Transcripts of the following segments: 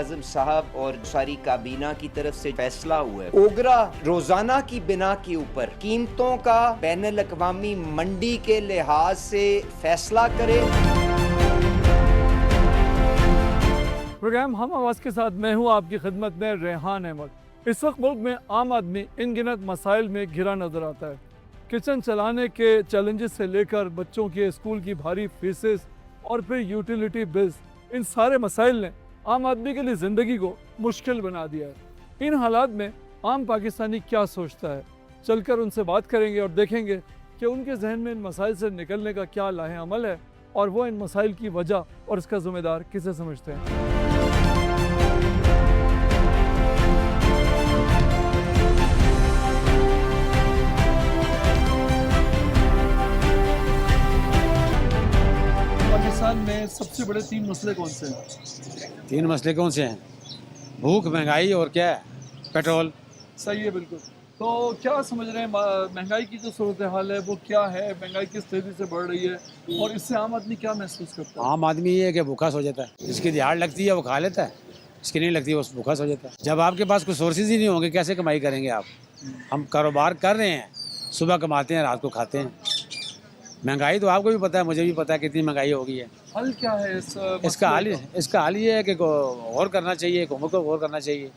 आज़म साहब और सारी काबीना की तरफ से फैसला हुआ है, ओगरा रोजाना की बिना के ऊपर कीमतों का बैनुल अक़वामी मंडी के लिहाज से फैसला करे। प्रोग्राम हम आवाज़ के साथ मैं हूँ आपकी खिदमत में रेहान अहमद। इस वक्त मुल्क में आम आदमी इन गिनत मसाइल में घिरा नजर आता है। किचन चलाने के चैलेंजेस से लेकर बच्चों के स्कूल की भारी फीसेस और फिर यूटिलिटी बिल्स, इन सारे मसाइल ने आम आदमी के लिए ज़िंदगी को मुश्किल बना दिया है। इन हालात में आम पाकिस्तानी क्या सोचता है, चलकर उनसे बात करेंगे और देखेंगे कि उनके जहन में इन मसाइल से निकलने का क्या लाहे अमल है और वो इन मसाइल की वजह और इसका ज़िम्मेदार किसे समझते हैं। पाकिस्तान में सबसे बड़े 3 मसले कौन से हैं? 3 मसले कौन से हैं? भूख, महंगाई और क्या है? पेट्रोल। सही है, बिल्कुल। तो क्या समझ रहे हैं महंगाई की जो सूरत हाल है वो क्या है, महंगाई किस तेजी से बढ़ रही है और इससे आम आदमी क्या महसूस करता है? आम आदमी ये है कि भूखा सो जाता है, जिसकी दिहाड़ लगती है वो खा लेता है, जिसकी नहीं लगती है वो भूखा सो जाता है। जब आपके पास कोई सोर्सेज ही नहीं होंगे कैसे कमाई करेंगे आप? हम कारोबार कर रहे हैं, सुबह कमाते हैं, रात को खाते हैं। महंगाई तो आपको भी पता है, मुझे भी पता है कितनी महंगाई हो गई है। हल क्या है इसका हल ये है कि गौर करना चाहिए, हुकूमत को गौर करना चाहिए।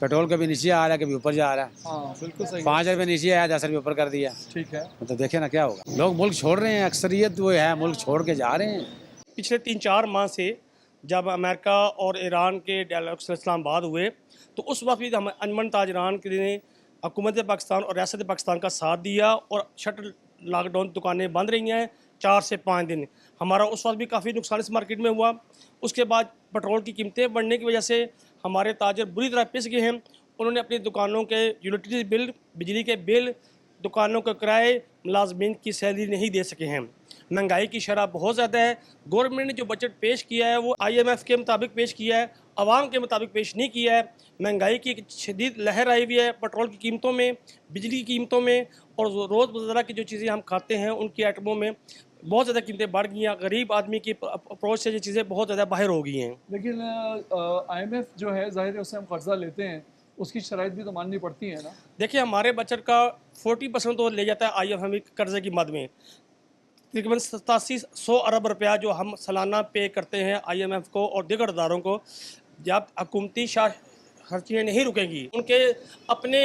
पेट्रोल कभी नीचे आ रहा है, कभी ऊपर जा रहा है। हाँ, बिल्कुल सही। 5 रुपये नीचे आया, 10 रुपये ऊपर कर दिया। ठीक है, तो देखे ना क्या होगा। लोग मुल्क छोड़ रहे हैं, अक्सरियत वो है मुल्क छोड़ के जा रहे हैं। पिछले 3-4 माह से जब अमेरिका और ईरान के डायलॉग इस्लामाबाद हुए तो उस वक्त भी हम अंजुमन ताजरान ने हुकूमत पाकिस्तान और रियासत पाकिस्तान का साथ दिया और शटर लॉकडाउन दुकानें बंद रही हैं 4 से 5 दिन। हमारा उस वक्त भी काफ़ी नुकसान इस मार्केट में हुआ। उसके बाद पेट्रोल की कीमतें बढ़ने की वजह से हमारे ताजर बुरी तरह पिस गए हैं। उन्होंने अपनी दुकानों के यूटिलिटी बिल, बिजली के बिल, दुकानों के किराए, मुलाजमीन की सैलरी नहीं दे सके हैं। महंगाई की शरह बहुत ज़्यादा है। गवर्नमेंट ने जो बजट पेश किया है वो IMF के मुताबिक पेश किया है, आवाम के मुताबिक पेश नहीं किया है। महंगाई की एक शदीद लहर आई हुई है पेट्रोल की कीमतों में, बिजली की कीमतों में और रोज़मर्रा की जो चीज़ें हम खाते हैं उनकी आइटमों में बहुत ज़्यादा कीमतें बढ़ गई हैं। गरीब आदमी की अप्रोच से ये चीज़ें बहुत ज़्यादा बाहर हो गई हैं। लेकिन IMF जो है जाहिर है उससे हम कर्जा लेते हैं, उसकी शराइत भी तो माननी पड़ती है ना। देखिए हमारे बजट का 40% तो ले जाता है IMF हमें कर्जे की मद में। तकरीबन 8700 अरब रुपया जो हम सालाना पे करते हैं IMF को और दीगर अदारों को, जब हुकूमती खर्चियाँ नहीं रुकेंगी, उनके अपने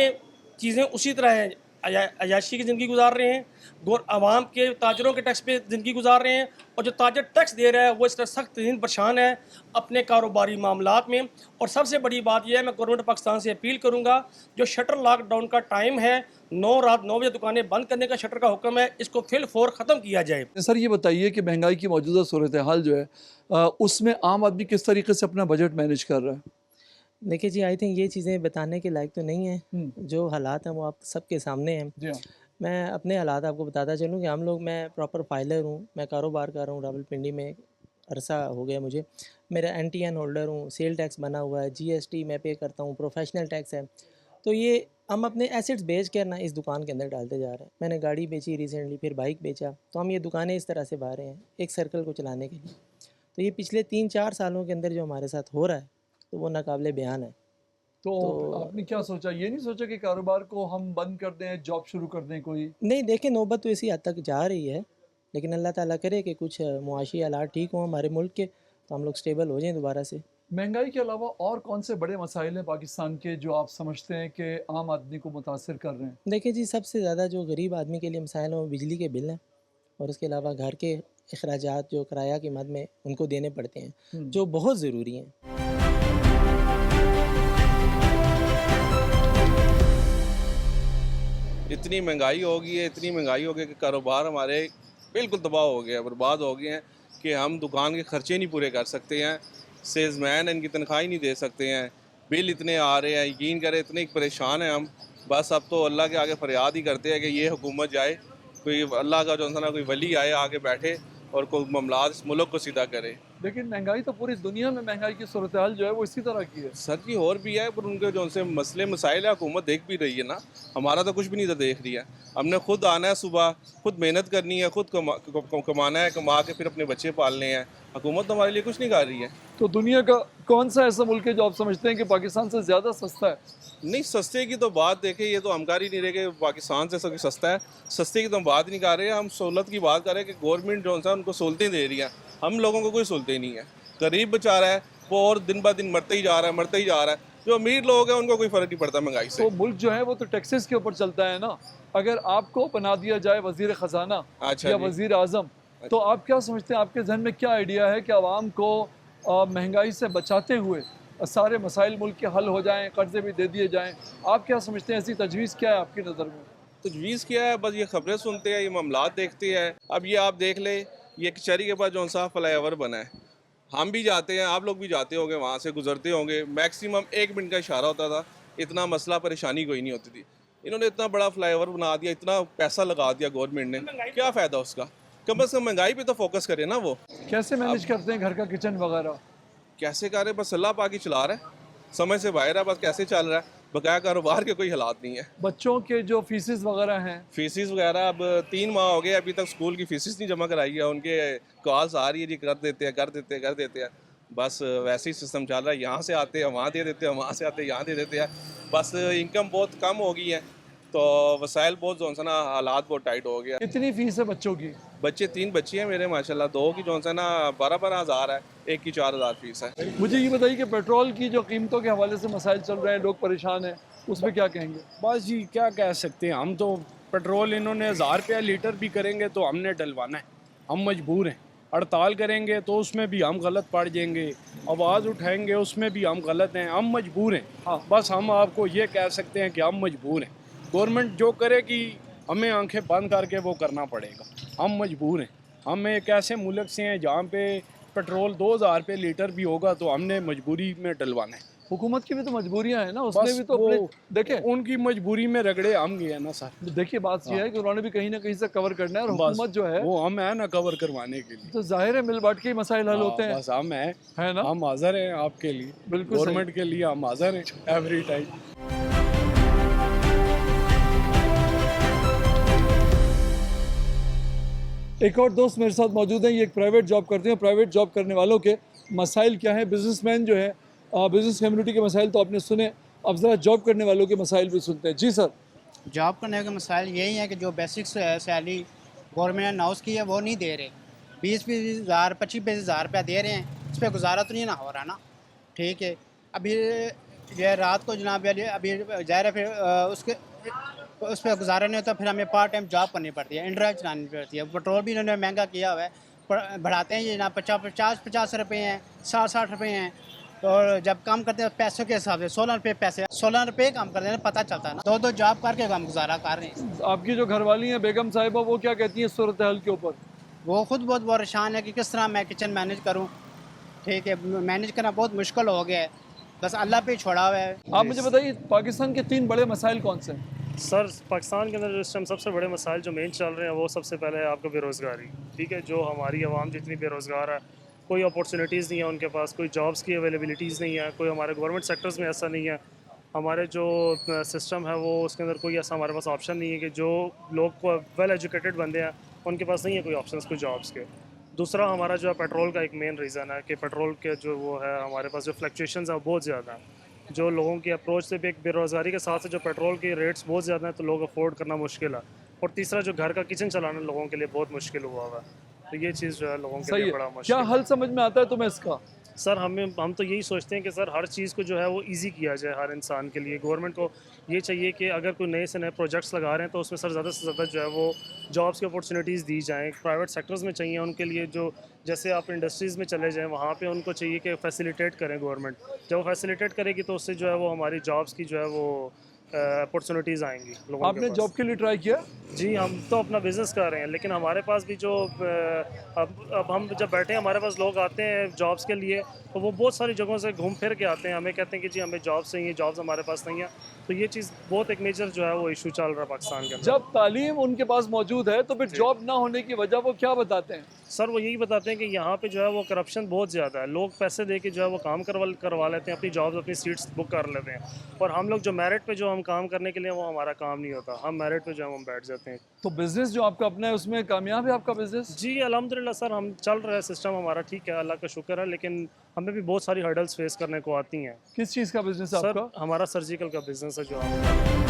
चीज़ें उसी तरह हैं, अयाशी की ज़िंदगी गुजार रहे हैं, आवाम के ताजरों के टैक्स पे ज़िंदगी गुजार रहे हैं और जो ताजर टैक्स दे रहा है वो इस तरह सख्त तरीन परेशान है अपने कारोबारी मामलात में। और सबसे बड़ी बात यह है, मैं गवर्नमेंट पाकिस्तान से अपील करूँगा, जो शटर लॉकडाउन का टाइम है, रात 9 बजे दुकानें बंद करने का शटर का हुक्म है, इसको फिल फोर ख़त्म किया जाए। सर ये बताइए कि महंगाई की मौजूदा सूरत हाल जो है उसमें आम आदमी किस तरीके से अपना बजट मैनेज कर रहा है? देखिए जी, आई थिंक ये चीज़ें बताने के लायक तो नहीं है। जो हालात हैं वो आप सबके सामने हैं। मैं अपने हालात आपको बताता चलूँ कि मैं प्रॉपर फाइलर हूँ, मैं कारोबार कर रहा हूँ रावलपिंडी में, अरसा हो गया मुझे। मेरा NTN होल्डर हूँ, सेल टैक्स बना हुआ है, GST मैं पे करता हूँ, प्रोफेशनल टैक्स है। तो ये हम अपने एसेट्स बेच कर ना इस दुकान के अंदर डालते जा रहे हैं। मैंने गाड़ी बेची रिसेंटली, फिर बाइक बेचा, तो हम ये दुकानें इस तरह से बहा रहे हैं एक सर्कल को चलाने के लिए। तो ये पिछले 3-4 सालों के अंदर जो हमारे साथ हो रहा है तो वो नाकाबिले बयान है। तो आपने क्या सोचा? ये नहीं सोचा कि कारोबार को हम बंद कर दें, जॉब शुरू कर दें कोई? नहीं, देखिए नौबत तो इसी हद तक जा रही है, लेकिन अल्लाह ताला करे कि कुछ मुआशी हालात ठीक हों हमारे मुल्क के, तो हम लोग स्टेबल हो जाएं दोबारा से। महंगाई के अलावा और कौन से बड़े मसाइल हैं पाकिस्तान के जो आप समझते हैं कि आम आदमी को मुतासर कर रहे हैं? देखिए जी, सबसे ज़्यादा जो गरीब आदमी के लिए मसाइल हैं वो बिजली के बिल हैं और उसके अलावा घर के अखराजात जो किराया की मद में उनको देने पड़ते हैं, जो बहुत ज़रूरी हैं। इतनी महंगाई हो गई है, इतनी महंगाई हो गई कि कारोबार हमारे बिल्कुल तबाह हो गया, बर्बाद हो गए हैं कि हम दुकान के खर्चे नहीं पूरे कर सकते हैं, सेल्समैन इनकी तनख्वाही नहीं दे सकते हैं, बिल इतने आ रहे हैं, यकीन करें इतने परेशान हैं हम। बस अब तो अल्लाह के आगे फरियाद ही करते हैं कि ये हुकूमत जाए, कोई अल्लाह का जो है ना कोई वली आए आगे बैठे और कोई मामलात इस मुल्क को सीधा करे। लेकिन महंगाई तो पूरी दुनिया में महंगाई की सूरत हाल जो है वो इसी तरह की है। सर जी और भी है, पर उनके जो उनसे मसले मसाइल है हुकूमत देख भी रही है ना। हमारा तो कुछ भी नहीं था देख रही है। हमने खुद आना है, सुबह खुद मेहनत करनी है, खुद कमाना है, कमा के फिर अपने बच्चे पालने हैं। हुकूमत तो हमारे लिए कुछ नहीं कर रही है। तो दुनिया का कौन सा ऐसा मुल्क है जो आप समझते हैं कि पाकिस्तान से ज़्यादा सस्ता है? नहीं, सस्ते की तो बात देखें, ये तो हम कर ही नहीं रहे कि पाकिस्तान से सब सस्ता है। सस्ते की तो हम बात नहीं कर रहे हैं, हम सहूलत की बात कर रहे हैं कि गवर्नमेंट जो है उनको सहूलतें दे रही है। हम लोगों को कोई सहूलतें नहीं है। गरीब बेचारा है वो और दिन ब दिन मरते ही जा रहा है, मरते ही जा रहा है। जो अमीर लोग हैं उनको कोई फ़र्क नहीं पड़ता महंगाई से। तो मुल्क जो है वो तो टैक्सेस के ऊपर चलता है ना। अगर आपको बना दिया जाए वजीर ख़जाना अच्छा या जी। वजीर आज़म, तो आप क्या समझते हैं, आपके जहन में क्या आइडिया है कि आवाम को महंगाई से बचाते हुए सारे मसाइल मुल्क के हल हो जाएं, कर्जे भी दे दिए जाएं? आप क्या समझते हैं, ऐसी तजवीज़ क्या है आपकी नज़र में? तजवीज़ क्या है, बस ये खबरें सुनते हैं, ये मामलात देखते हैं। अब ये आप देख ले, ये कचहरी के पास जो सा फ्लाईओवर बना है, हम भी जाते हैं, आप लोग भी जाते होंगे, वहाँ से गुजरते होंगे। मैक्सिमम 1 मिनट का इशारा होता था, इतना मसला परेशानी कोई नहीं होती थी। इन्होंने इतना बड़ा फ्लाईओवर बना दिया, इतना पैसा लगा दिया गवर्नमेंट ने, क्या फ़ायदा उसका? कम से कम महंगाई पे तो फोकस करे ना वो। कैसे मैनेज करते हैं घर का किचन वगैरह? कैसे कर रहे, बस अल्लाह पाक ही चला रहा है, समझ से बाहर है, बस कैसे चल रहा है। बकाया कारोबार के कोई हालात नहीं है। बच्चों के जो फीसेस वगैरह हैं, फीसिस वगैरह अब 3 माह हो गए, अभी तक स्कूल की फीसिस नहीं जमा कराई है। उनके कॉल्स आ रही है जी, कर देते हैं, कर देते हैं, कर देते हैं। बस वैसे ही सिस्टम चल रहा है, यहाँ से आते हैं वहाँ दे देते हैं, वहाँ से आते हैं यहाँ दे देते हैं। बस इनकम बहुत कम हो गई है, तो वसाइल बहुत जो है ना, हालात बहुत टाइट हो गया। कितनी फीस है बच्चों की? बच्चे 3 बच्चे हैं मेरे माशाल्लाह, 2 की जो है ना 12-12 हज़ार है, एक की 4,000 फीस है। मुझे ये बताइए कि पेट्रोल की जो कीमतों के हवाले से मसाइल चल रहे हैं, लोग परेशान हैं, उसमें क्या कहेंगे? बस जी क्या कह सकते हैं, हम तो पेट्रोल इन्होंने 1000 रुपया लीटर भी करेंगे तो हमने डलवाना है, हम मजबूर हैं। हड़ताल करेंगे तो उसमें भी हम गलत पड़ जाएंगे, आवाज़ उठाएंगे उसमें भी हम गलत हैं, हम मजबूर हैं। हाँ। बस हम आपको ये कह सकते हैं कि हम मजबूर हैं। गवर्नमेंट जो करेगी हमें आंखें बंद करके वो करना पड़ेगा, हम मजबूर हैं। हम एक ऐसे मुल्क से हैं जहाँ पे पेट्रोल 2000 रुपये लीटर भी होगा तो हमने मजबूरी में डलवाना है। हुकूमत की भी तो मजबूरियां हैं ना, उसने बस भी तो वो अपने देखे। उनकी मजबूरी में रगड़े हम गए ना सर। देखिए बात यह है कि उन्होंने भी कहीं ना कहीं से कवर करना है, और बस हुकूमत जो है वो हम है ना कवर करवाने के लिए। तो जाहिर है मिल बांट के ही मसाइल हल होते हैं, बस हम है ना? हम हाजिर हैं आपके लिए, बिल्कुल सही। गवर्नमेंट के लिए हम हाजिर हैं एवरी टाइम। एक और दोस्त मेरे साथ मौजूद हैं, ये एक प्राइवेट जॉब करते हैं। प्राइवेट जॉब करने वालों के मसाइल क्या हैं? बिजनेसमैन जो है, बिजनेस कम्युनिटी के मसाइल तो आपने सुने, अब ज़रा जॉब करने वालों के मसाइल भी सुनते हैं। जी सर। जॉब करने के मसाइल यही हैं कि जो बेसिक सैलरी गवर्नमेंट ने अनाउंस की है वो नहीं दे रहे। 20-20 हज़ार 25-25 हज़ार रुपया दे रहे हैं, इस पर गुजारा तो नहीं ना हो रहा ना। ठीक है, अभी ये रात को जनाब अभी ज़ाहिर है फिर उसके उस पर गुजारा नहीं होता, फिर हमें पार्ट टाइम जॉब करनी पड़ती है, इंड्राइव चलानी पड़ती है। पेट्रोल भी इन्होंने महंगा किया हुआ है, बढ़ाते हैं ये जनाब 50 रुपये हैं, 60 रुपये हैं, और जब काम करते हैं पैसों के हिसाब से 16 रुपये पैसे, 16 रुपये काम करते हैं, पता चलता है ना। 2-2 जॉब करके हम गुजारा कर रहे हैं। आपकी जो घरवाली हैं बेगम साहिबा, वो क्या कहती हैं सूरत हाल के ऊपर? वो खुद बहुत परेशान है कि किस तरह मैं किचन मैनेज करूं। ठीक है, मैनेज करना बहुत मुश्किल हो गया है, बस अल्लाह पे ही छोड़ा हुआ है। आप मुझे बताइए पाकिस्तान के 3 बड़े मसाइल कौन से हैं? सर पाकिस्तान के अंदर इस टाइम सबसे बड़े मसाइल जो मेन चल रहे हैं वो सबसे पहले है आपका बेरोज़गारी। ठीक है, जो हमारी आवाम जितनी बेरोज़गार है, कोई अपॉर्चुनिटीज़ नहीं है उनके पास, कोई जॉब्स की अवेलेबिलिटीज़ नहीं है, कोई हमारे गवर्नमेंट सेक्टर्स में ऐसा नहीं है। हमारे जो सिस्टम है वो उसके अंदर कोई ऐसा हमारे पास ऑप्शन नहीं है कि जो लोग वेल एजुकेटेड बंदे हैं उनके पास नहीं है कोई ऑप्शन कोई जॉब्स के। दूसरा हमारा जो है पेट्रोल का एक मेन रीज़न है कि पेट्रोल के जो वो है हमारे पास जो फ्लक्चुएशंस है वो बहुत ज़्यादा है। जो लोगों की अप्रोच से भी एक बेरोज़गारी के साथ से जो पेट्रोल की रेट्स बहुत ज़्यादा हैं तो लोग अफोर्ड करना मुश्किल है। और तीसरा जो घर का किचन चलाना लोगों के लिए बहुत मुश्किल हुआ हुआ है, तो ये चीज़ जो है लोगों के सही लिए है। बड़ा मुश्किल क्या हल समझ में आता है तुम्हें इसका? सर हम तो यही सोचते हैं कि सर हर चीज़ को जो है वो इजी किया जाए हर इंसान के लिए। गवर्नमेंट को ये चाहिए कि अगर कोई नए से नए प्रोजेक्ट्स लगा रहे हैं तो उसमें सर ज़्यादा से ज़्यादा जो है वो जॉब्स की अपॉर्चुनिटीज़ दी जाएँ। प्राइवेट सेक्टर्स में चाहिए उनके लिए, जो जैसे आप इंडस्ट्रीज़ में चले जाएँ वहाँ पे उनको चाहिए कि फैसिलिटेट करें गवर्नमेंट। जब वो फैसिलिटेट करेगी तो उससे जो है वो हमारी जॉब्स की जो है वो अपॉर्चुनिटीज़ आएंगी लोगों आपने के पास। जॉब के लिए ट्राई किया? जी हम तो अपना बिज़नेस कर रहे हैं, लेकिन हमारे पास भी जो अब हम जब बैठे हैं हमारे पास लोग आते हैं जॉब्स के लिए तो वो बहुत सारी जगहों से घूम फिर के आते हैं, हमें कहते हैं कि जी हमें जॉब चाहिए, जॉब्स हमारे पास नहीं है। तो ये चीज़ बहुत एक मेजर जो है वो इशू चल रहा है पाकिस्तान के अंदर। जब तालीम उनके पास मौजूद है तो फिर जॉब ना होने की वजह वो क्या बताते हैं? सर वो यही बताते हैं कि यहाँ पे जो है वो करप्शन बहुत ज़्यादा है, लोग पैसे दे के जो है वो काम करवा लेते हैं, अपनी जॉब्स अपनी सीट्स बुक कर लेते हैं, और हम लोग जो मेरिट पे जो हम काम करने के लिए वो हमारा काम नहीं होता, हम मेरिट पे जो हम बैठ जाते हैं। तो बिज़नेस जो आपका अपना है उसमें कामयाब है आपका बिज़नेस? जी अल्हम्दुलिल्लाह सर, हम चल रहा है, सिस्टम हमारा ठीक है, अल्लाह का शुक्र है, लेकिन हमें भी बहुत सारी हर्डल्स फेस करने को आती हैं। किस चीज़ का बिज़नेस है सर आपका? हमारा सर्जिकल का बिज़नेस है जो हम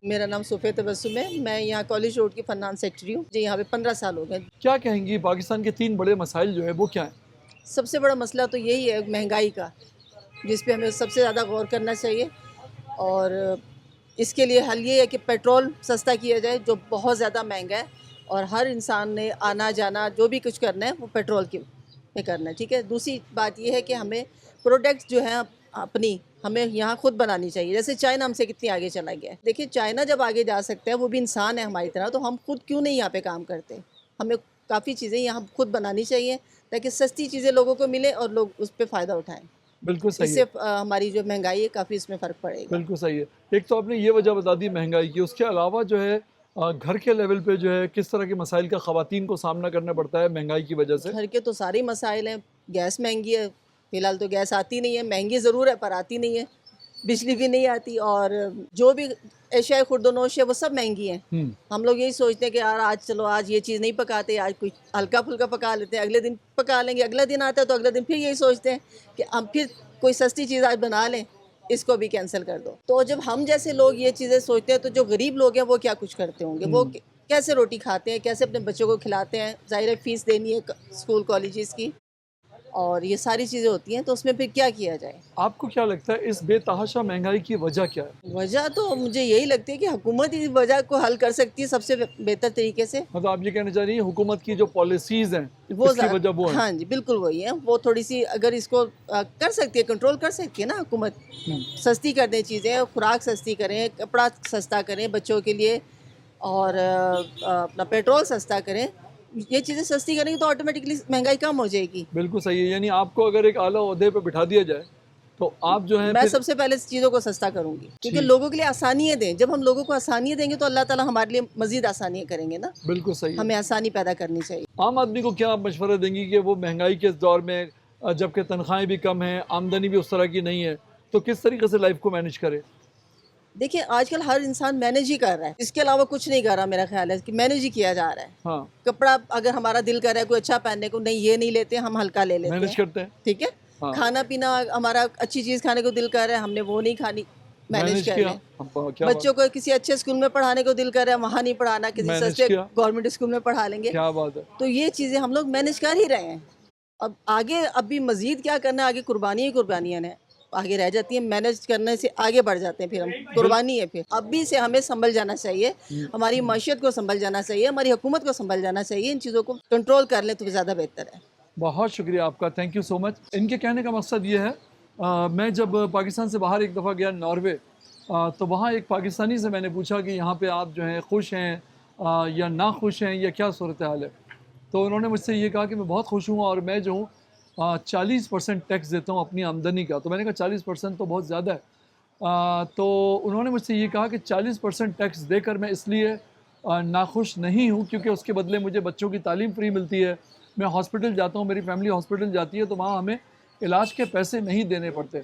मेरा नाम सुफ़े तबस्सुम है, मैं यहाँ कॉलेज रोड की फन्नान सेक्रेटरी हूँ जी। यहाँ पे 15 साल हो गए। क्या कहेंगी पाकिस्तान के 3 बड़े मसाइल जो है वो क्या हैं? सबसे बड़ा मसला तो यही है महंगाई का, जिस पे हमें सबसे ज़्यादा गौर करना चाहिए, और इसके लिए हल ये है कि पेट्रोल सस्ता किया जाए जो बहुत ज़्यादा महंगा है, और हर इंसान ने आना जाना जो भी कुछ करना है वो पेट्रोल के में करना है, ठीक है। दूसरी बात ये है कि हमें प्रोडक्ट्स जो हैं अपनी हमें यहाँ खुद बनानी चाहिए। जैसे चाइना हमसे कितनी आगे चला गया है, देखिए चाइना जब आगे जा सकता है, वो भी इंसान है हमारी तरह, तो हम खुद क्यों नहीं यहाँ पे काम करते। हमें काफ़ी चीज़ें यहाँ खुद बनानी चाहिए ताकि सस्ती चीज़ें लोगों को मिले और लोग उस पर फ़ायदा उठाएं। बिल्कुल सही इससे है। हमारी जो महंगाई है काफ़ी इसमें फ़र्क पड़ेगा। बिल्कुल सही है। एक तो आपने ये वजह बता दी महंगाई की, उसके अलावा जो है घर के लेवल पे जो है किस तरह के मसाइल का ख़वातीन को सामना करना पड़ता है महंगाई की वजह से? घर के तो सारे मसाइल हैं। गैस महंगी है, फ़िलहाल तो गैस आती नहीं है, महंगी ज़रूर है पर आती नहीं है। बिजली भी नहीं आती, और जो भी एशिया खुर्दनोश है वो सब महंगी हैं। हम लोग यही सोचते हैं कि यार आज चलो आज ये चीज़ नहीं पकाते, आज कुछ हल्का फुल्का पका लेते हैं, अगले दिन पका लेंगे। अगला दिन आता है तो अगले दिन फिर यही सोचते हैं कि हम फिर कोई सस्ती चीज़ आज बना लें, इसको भी कैंसिल कर दो। तो जब हम जैसे लोग ये चीज़ें सोचते हैं तो जो गरीब लोग हैं वो क्या कुछ करते होंगे, वो कैसे रोटी खाते हैं, कैसे अपने बच्चों को खिलाते हैं। ज़ाहिर है फ़ीस देनी है स्कूल कॉलेजेस की, और ये सारी चीज़ें होती हैं, तो उसमें फिर क्या किया जाए। आपको क्या लगता है इस बेतहाशा महंगाई की वजह क्या है? वजह तो मुझे यही लगती है कि हुकूमत इस वजह को हल कर सकती है सबसे बेहतर तरीके से। मतलब आप ये कहना चाह रही हैं हुकूमत की जो पॉलिसीज़ हैं वो इसकी वजह वो है? हाँ जी बिल्कुल वही है। वो थोड़ी सी अगर इसको कर सकती है, कंट्रोल कर सकती है ना हुकूमत, सस्ती कर दें चीज़ें, खुराक सस्ती करें, कपड़ा सस्ता करें बच्चों के लिए, और अपना पेट्रोल सस्ता करें। ये चीज़ें सस्ती करेंगे तो ऑटोमेटिकली महंगाई कम हो जाएगी। बिल्कुल सही है। यानी आपको अगर एक आला ओहदे पे बिठा दिया जाए तो आप जो है मैं सबसे पहले इस चीज़ों को सस्ता करूंगी, क्योंकि लोगों के लिए आसानियाँ दें। जब हम लोगों को आसानियाँ देंगे तो अल्लाह ताला हमारे लिए मजीद आसानियाँ करेंगे ना। बिल्कुल सही है। हमें आसानी पैदा करनी चाहिए। आम आदमी को क्या आप मशवरा देंगी कि वो महंगाई के इस दौर में जबकि तनख्वाहें भी कम हैं, आमदनी भी उस तरह की नहीं है, तो किस तरीके से लाइफ को मैनेज करे? देखिए आजकल हर इंसान मैनेज ही कर रहा है, इसके अलावा कुछ नहीं कर रहा। मेरा ख्याल है कि मैनेज ही किया जा रहा है। हाँ, कपड़ा अगर हमारा दिल कर रहा है कोई अच्छा पहनने को, नहीं ये नहीं लेते, हम हल्का ले लेते मैनेज हैं, करते हैं। ठीक है। हाँ। खाना पीना हमारा अच्छी चीज़ खाने को दिल कर रहा है, हमने वो नहीं खानी, मैनेज कर किया। लें। क्या बच्चों को किसी अच्छे स्कूल में पढ़ाने को दिल कर रहा है, वहाँ नहीं पढ़ाना, किसी मैनेज सस्ते किया। गवर्नमेंट स्कूल में पढ़ा लेंगे। क्या बात है। तो ये चीज़ें हम लोग मैनेज कर ही रहे हैं। अब आगे अभी मजीद क्या करना है, आगे कुर्बानियाँ ही कुर्बानियाँ हैं, आगे रह जाती हैं। मैनेज करने से आगे बढ़ जाते हैं, फिर हम कुर्बानी है। फिर अभी से हमें संभल जाना चाहिए, हमारी माशियत को संभल जाना चाहिए, हमारी हुकूमत को संभल जाना चाहिए। इन चीज़ों को कंट्रोल कर लें तो ज़्यादा बेहतर है। बहुत शुक्रिया आपका, थैंक यू सो मच। इनके कहने का मकसद ये है, मैं जब पाकिस्तान से बाहर एक दफ़ा गया नॉर्वे, तो वहाँ एक पाकिस्तानी से मैंने पूछा कि यहाँ पे आप जो हैं खुश हैं या ना खुश हैं या क्या सूरत हाल है। तो उन्होंने मुझसे ये कहा कि मैं बहुत खुश हूँ और मैं जो हूँ 40% टैक्स देता हूँ अपनी आमदनी का। तो मैंने कहा 40% तो बहुत ज़्यादा है। तो उन्होंने मुझसे ये कहा कि 40% टैक्स देकर मैं इसलिए नाखुश नहीं हूँ क्योंकि उसके बदले मुझे बच्चों की तालीम फ्री मिलती है, मैं हॉस्पिटल जाता हूँ, मेरी फैमिली हॉस्पिटल जाती है, तो वहाँ हमें इलाज के पैसे नहीं देने पड़ते।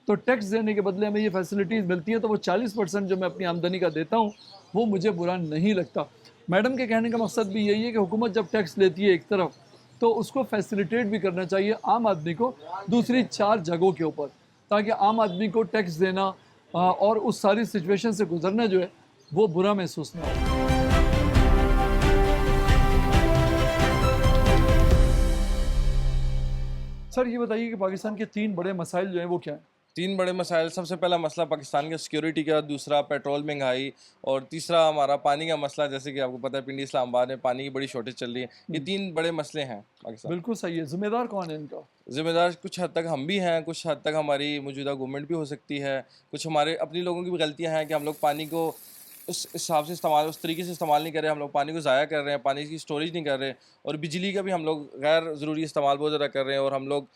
तो टैक्स देने के बदले हमें ये फैसिलिटीज़ मिलती है, तो वो 40% जो मैं अपनी आमदनी का देता हूँ वो मुझे बुरा नहीं लगता। मैडम के कहने का मकसद भी यही है कि हुकूमत जब टैक्स लेती है एक तरफ, तो उसको फैसिलिटेट भी करना चाहिए आम आदमी को दूसरी 4 जगहों के ऊपर, ताकि आम आदमी को टैक्स देना और उस सारी सिचुएशन से गुजरना जो है वो बुरा महसूस ना हो। सर ये बताइए कि पाकिस्तान के 3 बड़े मसाइल जो हैं वो क्या हैं? 3 बड़े मसाइल, सबसे पहला मसला पाकिस्तान के सिक्योरिटी का, दूसरा पेट्रोल महंगाई, और तीसरा हमारा पानी का मसला। जैसे कि आपको पता है पिंडी इस्लामाबाद में पानी की बड़ी शॉर्टेज चल रही है। ये 3 बड़े मसले हैं पाकिस्तान। बिल्कुल सही है। ज़िम्मेदार कौन है इनका? ज़िम्मेदार कुछ हद तक हम भी हैं, कुछ हद तक हमारी मौजूदा गवर्नमेंट भी हो सकती है, कुछ हमारे अपनी लोगों की भी गलतियाँ हैं कि हम लोग पानी को उस हिसाब से इस्तेमाल, उस तरीके से इस्तेमाल नहीं कर रहे, हम लोग पानी को ज़ाया कर रहे हैं, पानी की स्टोरेज नहीं कर रहे, और बिजली का भी हम लोग गैर ज़रूरी इस्तेमाल बहुत ज़्यादा कर रहे हैं। और हम लोग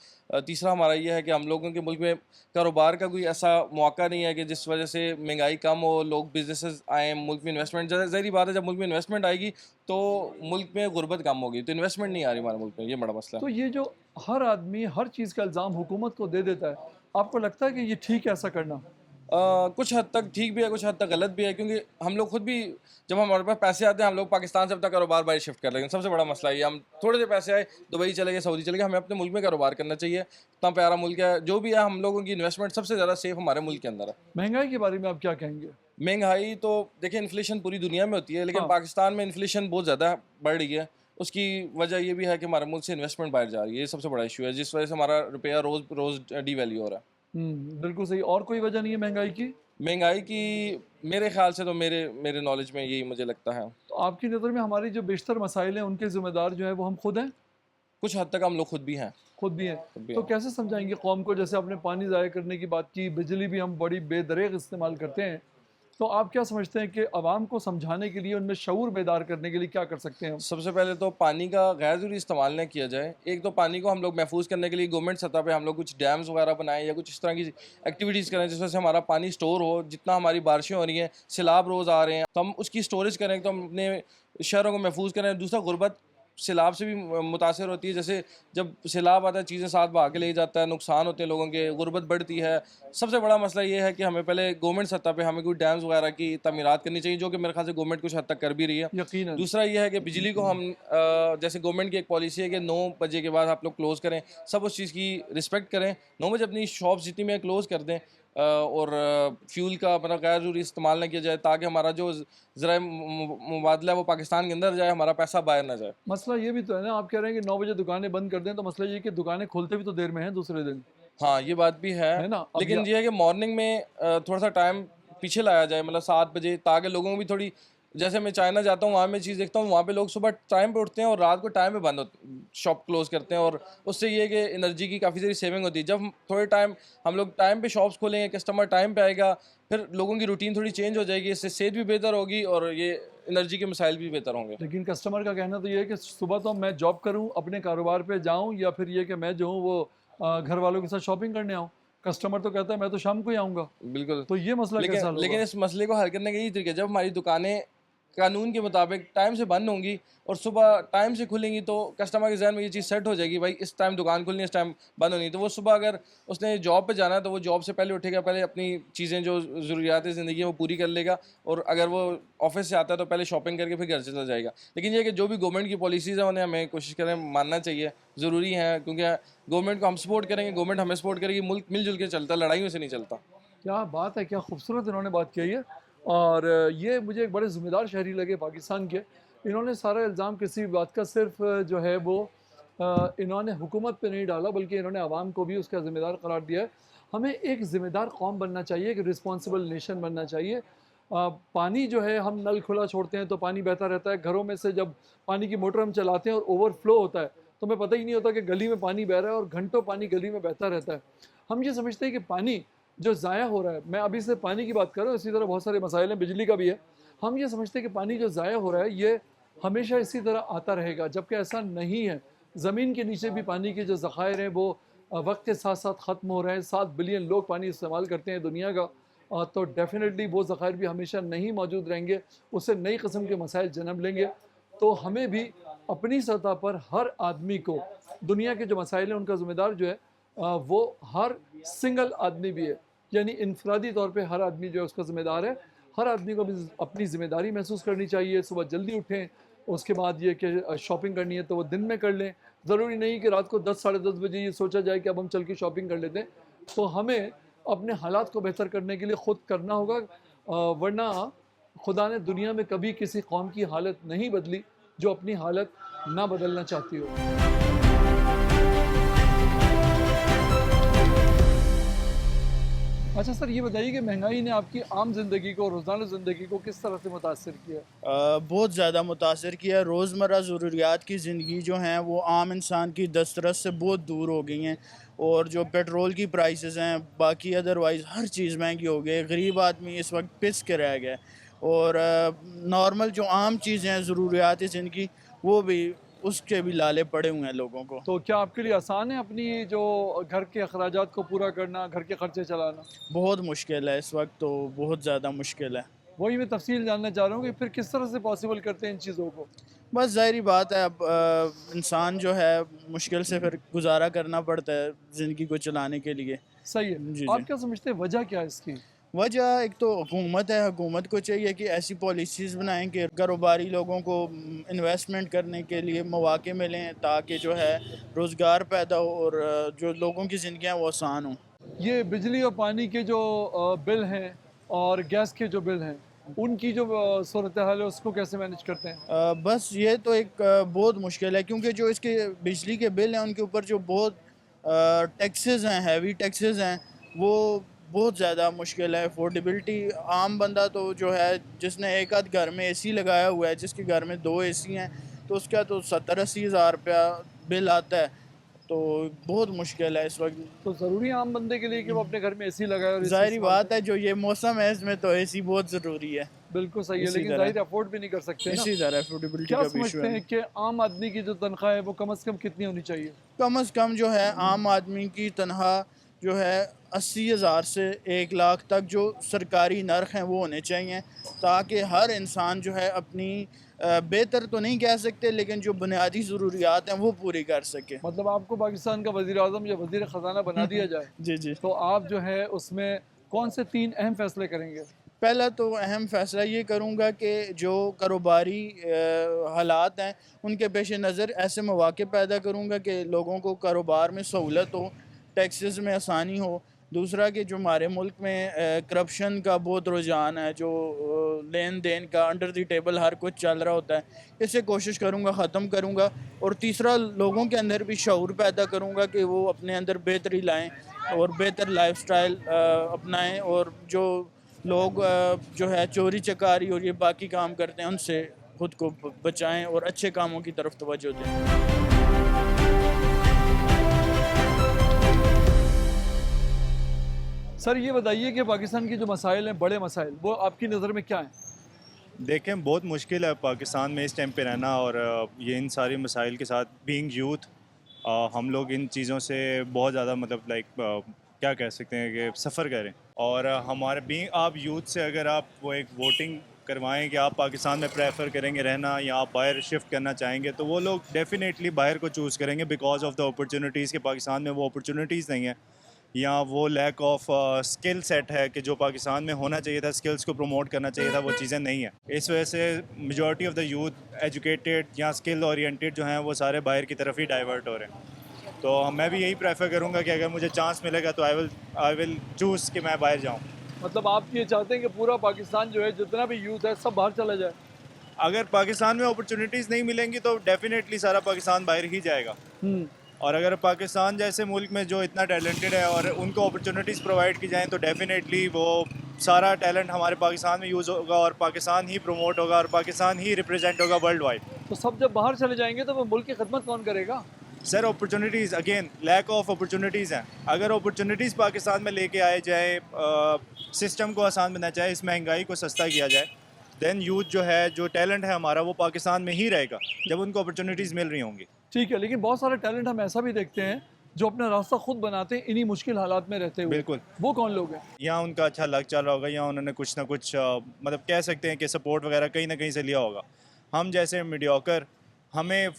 तीसरा हमारा ये है कि हम लोगों के मुल्क में कारोबार का कोई ऐसा मौका नहीं है कि जिस वजह से महंगाई कम हो, लोग बिजनेसेस आएँ, मुल्क में इन्वेस्टमेंट, ज़ाहिर बात है जब मुल्क में इन्वेस्टमेंट आएगी तो मुल्क में गुर्बत कम होगी, तो इन्वेस्टमेंट नहीं आ रही हमारे मुल्क में, ये बड़ा मसला है। तो ये जो हर आदमी हर चीज़ का इल्ज़ाम हुकूमत को दे देता है, आपको लगता है कि ये ठीक है ऐसा करना? कुछ हद तक ठीक भी है, कुछ हद तक गलत भी है, क्योंकि हम लोग खुद भी जब हमारे पास पैसे आते हैं हम लोग पाकिस्तान से अपना कारोबार बाहर शिफ्ट कर लेंगे। सबसे बड़ा मसला ये, हम थोड़े से पैसे आए दुबई चले गए, सऊदी चले गए, हमें अपने मुल्क में कारोबार करना चाहिए। इतना प्यारा मुल्क है, जो भी है हम लोगों की इन्वेस्टमेंट सबसे ज़्यादा सेफ हमारे मुल्क के अंदर है। महंगाई के बारे में आप क्या कहेंगे? महंगाई तो देखिए, इन्फ्लेशन पूरी दुनिया में होती है, लेकिन पाकिस्तान में इन्फ्लेशन बहुत ज़्यादा बढ़ रही है। उसकी वजह ये भी है कि हमारे मुल्क से इन्वेस्टमेंट बाहर जा रही है, ये सबसे बड़ा इशू है, जिस वजह से हमारा रुपया रोज़ डीवैल्यू हो रहा है। बिल्कुल सही। और कोई वजह नहीं है महंगाई की? महंगाई की मेरे ख्याल से तो मेरे नॉलेज में यही मुझे लगता है। तो आपकी नज़र में हमारी जो बेशतर मसाइल हैं उनके ज़िम्मेदार जो है वो हम खुद हैं? कुछ हद तक हम लोग खुद भी हैं। खुद भी हैं। तो कैसे समझाएंगे कौम को? जैसे आपने पानी ज़ाया करने की बात की, बिजली भी हम बड़ी बेदरेग इस्तेमाल करते हैं, तो आप क्या समझते हैं कि आवाम को समझाने के लिए, उनमें शऊर बेदार करने के लिए क्या कर सकते हैं हम? सबसे पहले तो पानी का गैर ज़रूरी इस्तेमाल न किया जाए। एक तो पानी को हम लोग महफूज करने के लिए गवर्नमेंट सतह पे हम लोग कुछ डैम्स वगैरह बनाएं या कुछ इस तरह की एक्टिविटीज़ करें जिस वजह से हमारा पानी स्टोर हो। जितना हमारी बारिशें हो रही हैं, सैलाब रोज़ आ रहे हैं, तो हम उसकी स्टोरेज करें, तो हम अपने शहरों को महफूज करें। दूसरा, गुर्बत सैलाब से भी मुतासर होती है, जैसे जब सैलाब आता है चीज़ें साथ बहा के ले जाता है, नुकसान होते हैं लोगों के, गुर्बत बढ़ती है। सबसे बड़ा मसला ये है कि हमें पहले गवर्नमेंट सतह पे हमें कोई डैम्स वगैरह की तमीरात करनी चाहिए, जो कि मेरे ख्याल से गवर्नमेंट कुछ हद तक कर भी रही है। यकीनन। दूसरा ये है कि बिजली को हम जैसे गवर्नमेंट की एक पॉलिसी है कि 9 बजे के बाद आप लोग क्लोज़ करें, सब उस चीज़ की रिस्पेक्ट करें। 9 बजे अपनी शॉप्स जितनी में क्लोज़ कर दें, और फ्यूल का अपना गैर ज़रूरी इस्तेमाल न किया जाए, ताकि हमारा जो ज़राए मुबादला है वो पाकिस्तान के अंदर जाए, हमारा पैसा बाहर ना जाए। मसला ये भी तो है ना, आप कह रहे हैं कि 9 बजे दुकानें बंद कर दें, तो मसला ये है कि दुकानें खोलते भी तो देर में हैं दूसरे दिन। हाँ, ये बात भी है ना? लेकिन ये है कि मॉर्निंग में थोड़ा सा टाइम पीछे लाया जाए, मतलब 7 बजे, ताकि लोगों को भी थोड़ी, जैसे मैं चाइना जाता हूँ, वहाँ मैं चीज़ देखता हूँ, वहाँ पे लोग सुबह टाइम पे उठते हैं और रात को टाइम पे बंद होते, शॉप क्लोज़ करते हैं, और उससे ये है कि एनर्जी की काफ़ी सारी सेविंग होती है। जब थोड़े टाइम हम लोग टाइम पे शॉप्स खोलेंगे, कस्टमर टाइम पे आएगा, फिर लोगों की रूटीन थोड़ी चेंज हो जाएगी, इससे सेहत भी बेहतर होगी और ये एनर्जी के मसाइल भी बेहतर होंगे। लेकिन कस्टमर का कहना तो ये है कि सुबह तो मैं जॉब करूँ, अपने कारोबार पे जाऊँ, या फिर ये कि मैं जो हूँ वो घर वालों के साथ शॉपिंग करने आऊँ। कस्टमर तो कहता है मैं तो शाम को ही आऊँगा। बिल्कुल। तो ये मसला कैसा हल होगा? लेकिन इस मसले को हल करने का यही तरीका है, जब हमारी दुकानें कानून के मुताबिक टाइम से बंद होंगी और सुबह टाइम से खुलेंगी, तो कस्टमर के जहन में ये चीज़ सेट हो जाएगी, भाई इस टाइम दुकान खुलनी है, इस टाइम बंद होनी है। तो वो सुबह अगर उसने जॉब पे जाना है तो वो जॉब से पहले उठेगा, पहले अपनी चीज़ें जो ज़रूरियात ज़िंदगी वो पूरी कर लेगा, और अगर वो ऑफिस से आता है तो पहले शॉपिंग करके फिर घर चला जाएगा। लेकिन ये कि जो भी गवर्नमेंट की पॉलिसीज़ हैं उन्हें हमें कोशिश करें मानना चाहिए, ज़रूरी है, क्योंकि गवर्नमेंट को हम सपोर्ट करेंगे, गवर्नमेंट हमें सपोर्ट करेगी, मुल्क मिलजुल के चलता है, लड़ाइयों से नहीं चलता। क्या बात है, क्या खूबसूरत इन्होंने बात कही है। और ये मुझे एक बड़े ज़िम्मेदार शहरी लगे पाकिस्तान के। इन्होंने सारा इल्ज़ाम किसी बात का सिर्फ जो है वो इन्होंने हुकूमत पे नहीं डाला, बल्कि इन्होंने आवाम को भी उसका ज़िम्मेदार करार दिया है। हमें एक ज़िम्मेदार कौम बनना चाहिए, एक रिस्पॉन्सिबल नेशन बनना चाहिए। पानी जो है, हम नल खुला छोड़ते हैं तो पानी बहता रहता है। घरों में से जब पानी की मोटर हम चलाते हैं और ओवरफ्लो होता है तो हमें पता ही नहीं होता कि गली में पानी बह रहा है, और घंटों पानी गली में बहता रहता है। हम ये समझते हैं कि पानी जो ज़ाया हो रहा है, मैं अभी से पानी की बात कर रहा हूँ, इसी तरह बहुत सारे मसाइल हैं, बिजली का भी है। हम ये समझते हैं कि पानी जो ज़ाया हो रहा है ये हमेशा इसी तरह आता रहेगा, जबकि ऐसा नहीं है। ज़मीन के नीचे भी पानी के जो ज़खायर हैं वो वक्त के साथ साथ ख़त्म हो रहे हैं। 7 बिलियन लोग पानी इस्तेमाल करते हैं दुनिया का, तो डेफिनेटली वो ज़खायर भी हमेशा नहीं मौजूद रहेंगे, उससे नई किस्म के मसाइल जन्म लेंगे। तो हमें भी अपनी सतह पर हर आदमी को, दुनिया के जो मसाइल हैं उनका ज़िम्मेदार जो है वो हर सिंगल आदमी भी है, यानी इनफरादी तौर पे हर आदमी जो है उसका ज़िम्मेदार है। हर आदमी को भी अपनी ज़िम्मेदारी महसूस करनी चाहिए। सुबह जल्दी उठें, उसके बाद ये कि शॉपिंग करनी है तो वो दिन में कर लें। ज़रूरी नहीं कि रात को 10 साढ़े 10 बजे ये सोचा जाए कि अब हम चल के शॉपिंग कर लेते हैं। तो हमें अपने हालात को बेहतर करने के लिए ख़ुद करना होगा, वरना खुदा ने दुनिया में कभी किसी कौम की हालत नहीं बदली जो अपनी हालत ना बदलना चाहती हो। अच्छा सर, ये बताइए कि महंगाई ने आपकी आम ज़िंदगी को, रोज़ाना ज़िंदगी को किस तरह से मुतासर किया? बहुत ज़्यादा मुतासर किया। रोज़मर्रा ज़रूरियात की ज़िंदगी जो हैं वो आम इंसान की दस्तरस से बहुत दूर हो गई हैं, और जो पेट्रोल की प्राइसेस हैं, बाकी अदरवाइज़ हर चीज़ महंगी हो गई है। गरीब आदमी इस वक्त पिस के रह गया है, और नॉर्मल जो आम चीज़ें हैं ज़रूरियात ज़िंदगी वो भी उसके भी लाले पड़े हुए हैं लोगों को। तो क्या आपके लिए आसान है अपनी जो घर के अखराजात को पूरा करना, घर के खर्चे चलाना? बहुत मुश्किल है इस वक्त, तो बहुत ज़्यादा मुश्किल है। वही मैं तफसील जानना चाह रहा हूँ कि फिर किस तरह से पॉसिबल करते हैं इन चीज़ों को? बस ज़ाहिरी बात है, अब इंसान जो है मुश्किल से फिर गुजारा करना पड़ता है ज़िंदगी को चलाने के लिए। सही है। जी आप जी। क्या समझते हैं वजह क्या है इसकी? वजह एक तो हुकूमत है, हुकूमत को चाहिए कि ऐसी पॉलिसीज़ बनाएं कि कारोबारी लोगों को इन्वेस्टमेंट करने के लिए मौके मिलें, ताकि जो है रोज़गार पैदा हो और जो लोगों की ज़िंदगियाँ वो आसान हों। ये बिजली और पानी के जो बिल हैं और गैस के जो बिल हैं, उनकी जो सूरत हाल है उसको कैसे मैनेज करते हैं? बस ये तो एक बहुत मुश्किल है, क्योंकि जो इसके बिजली के बिल हैं उनके ऊपर जो बहुत टैक्सेस हैं, हैवी टैक्सेस हैं, वो बहुत ज़्यादा मुश्किल है। अफोर्डेबिलिटी आम बंदा तो जो है जिसने एक आध घर में एसी लगाया हुआ है, जिसके घर में 2 एसी हैं, तो उसका तो 70-80 हज़ार रुपया बिल आता है, तो बहुत मुश्किल है इस वक्त। तो ज़रूरी है आम बंदे के लिए कि वो अपने घर में एसी लगाए और एसी ज़ाहिरी इस्तेमाल बात है, जो ये मौसम है इसमें तो एसी बहुत ज़रूरी है। बिल्कुल सही है, इसी लेकिन तरह। ज़ाहिर अफोर्ड भी नहीं कर सकते ना। इसी तरह अफोर्डेबिलिटी क्या का भी इशू समझते है। हैं कि आम आदमी की जो तनख्वाह है वो कम से कम कितनी होनी चाहिए? कम से कम जो है आम आदमी की तनख्वाह जो है 80,000 से 1 लाख तक जो सरकारी नर्ख हैं वो होने चाहिए, ताकि हर इंसान जो है अपनी बेहतर तो नहीं कह सकते, लेकिन जो बुनियादी ज़रूरियात हैं वो पूरी कर सके। मतलब आपको पाकिस्तान का वज़ीर आज़म या वज़ीर ख़जाना बना दिया जाए जी जी। तो आप जो है उसमें कौन से 3 अहम फैसले करेंगे? पहला तो अहम फ़ैसला ये करूँगा कि जो कारोबारी हालात हैं उनके पेश नज़र ऐसे मौके पैदा करूँगा कि लोगों को कारोबार में सहूलत हो, टैक्सेस में आसानी हो। दूसरा कि जो हमारे मुल्क में करप्शन का बहुत रुझान है, जो लेन देन का अंडर द टेबल हर कुछ चल रहा होता है, इसे कोशिश करूँगा ख़त्म करूँगा। और तीसरा, लोगों के अंदर भी शऊर पैदा करूँगा कि वो अपने अंदर बेहतरी लाएँ और बेहतर लाइफस्टाइल अपनाएं, और जो लोग जो है चोरी चकारी और ये बाकी काम करते हैं उनसे खुद को बचाएं और अच्छे कामों की तरफ तवज्जो दें। सर ये बताइए कि पाकिस्तान के जो मसाइल हैं, बड़े मसाइल, वो आपकी नज़र में क्या हैं? देखें, बहुत मुश्किल है पाकिस्तान में इस टाइम पे रहना, और ये इन सारी मसाइल के साथ बीइंग यूथ हम लोग इन चीज़ों से बहुत ज़्यादा मतलब क्या कह सकते हैं कि सफ़र करें। और हमारे बीइंग आप यूथ से अगर आप वो एक वोटिंग करवाएं कि आप पाकिस्तान में प्रेफर करेंगे रहना या आप बाहर शिफ्ट करना चाहेंगे, तो वो लोग डेफिनेटली बाहर को चूज़ करेंगे बिकॉज ऑफ द अपॉर्चुनिटीज़ के पाकिस्तान में वो अपॉर्चुनिटीज़ नहीं है, या वो लैक ऑफ स्किल सेट है कि जो पाकिस्तान में होना चाहिए था, स्किल्स को प्रमोट करना चाहिए था, वो चीज़ें नहीं है। इस वजह से majority of the youth educated या स्किल ओरिएंटेड जो हैं वो सारे बाहर की तरफ ही डाइवर्ट हो रहे हैं। तो मैं भी यही प्रेफर करूँगा कि अगर मुझे चांस मिलेगा तो आई विल चूज़ कि मैं बाहर जाऊँ। मतलब आप ये चाहते हैं कि पूरा पाकिस्तान जो है, जितना भी यूथ है, सब बाहर चला जाए? अगर पाकिस्तान में अपॉर्चुनिटीज़ नहीं मिलेंगी तो डेफिनेटली सारा पाकिस्तान बाहर ही जाएगा। और अगर पाकिस्तान जैसे मुल्क में जो इतना टैलेंटेड है और उनको अपॉर्चुनिटीज़ प्रोवाइड की जाएँ तो डेफिनेटली वो सारा टैलेंट हमारे पाकिस्तान में यूज़ होगा और पाकिस्तान ही प्रमोट होगा और पाकिस्तान ही रिप्रेजेंट होगा वर्ल्ड वाइड। तो सब जब बाहर चले जाएंगे तो वो मुल्क की खिदमत कौन करेगा? Sir, opportunities, again lack of opportunities हैं। अगर अपॉर्चुनिटीज़ पाकिस्तान में लेके आए जाए, सिस्टम को आसान बनाया जाए, इस महंगाई को सस्ता किया जाए, देन यूथ जो है, जो टैलेंट है हमारा, वो पाकिस्तान में ही रहेगा जब उनको अपॉर्चुनिटीज़ मिल रही होंगी। ठीक है, लेकिन बहुत सारे टैलेंट हम ऐसा भी देखते हैं जो अपना रास्ता खुद बनाते हैं इन्हीं मुश्किल हालात में रहते हुए। बिल्कुल। वो कौन लोग हैं? या उनका अच्छा लक चल रहा होगा या उन्होंने कुछ ना कुछ मतलब कह सकते हैं कि सपोर्ट वगैरह कहीं ना कहीं से लिया होगा। हम जैसे मीडियोकर, हमें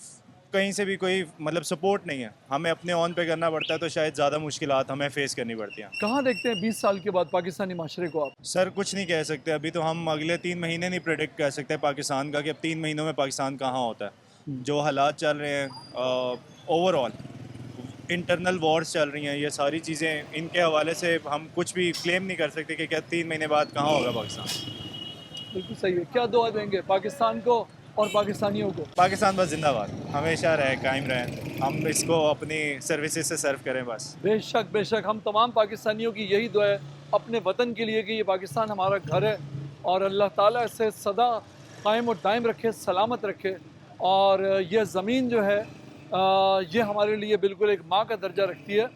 कहीं से भी कोई मतलब सपोर्ट नहीं है, हमें अपने ऑन पे करना पड़ता है, तो शायद ज़्यादा मुश्किलात हमें फेस करनी पड़ती हैं। कहाँ देखते हैं 20 साल के बाद पाकिस्तानी माशरे को आप? सर कुछ नहीं कह सकते अभी, तो हम अगले 3 महीने नहीं प्रेडिक्ट कर सकते पाकिस्तान का कि अब 3 महीनों में पाकिस्तान कहाँ होता है। जो हालात चल रहे हैं ओवरऑल, इंटरनल वॉर्स चल रही हैं, ये सारी चीज़ें, इनके हवाले से हम कुछ भी क्लेम नहीं कर सकते कि क्या 3 महीने बाद कहाँ होगा पाकिस्तान। बिल्कुल सही है। क्या दुआ देंगे पाकिस्तान को और पाकिस्तानियों को? पाकिस्तान बस जिंदाबाद, हमेशा रहे, कायम रहे, हम इसको अपनी सर्विसेज से सर्व करें बस। बेशक बेशक, हम तमाम पाकिस्तानियों की यही दुआ है अपने वतन के लिए कि ये पाकिस्तान हमारा घर है और अल्लाह ताला इसे सदा कायम और दायम रखे, सलामत रखे। और ये ज़मीन जो है ये हमारे लिए बिल्कुल एक माँ का दर्जा रखती है।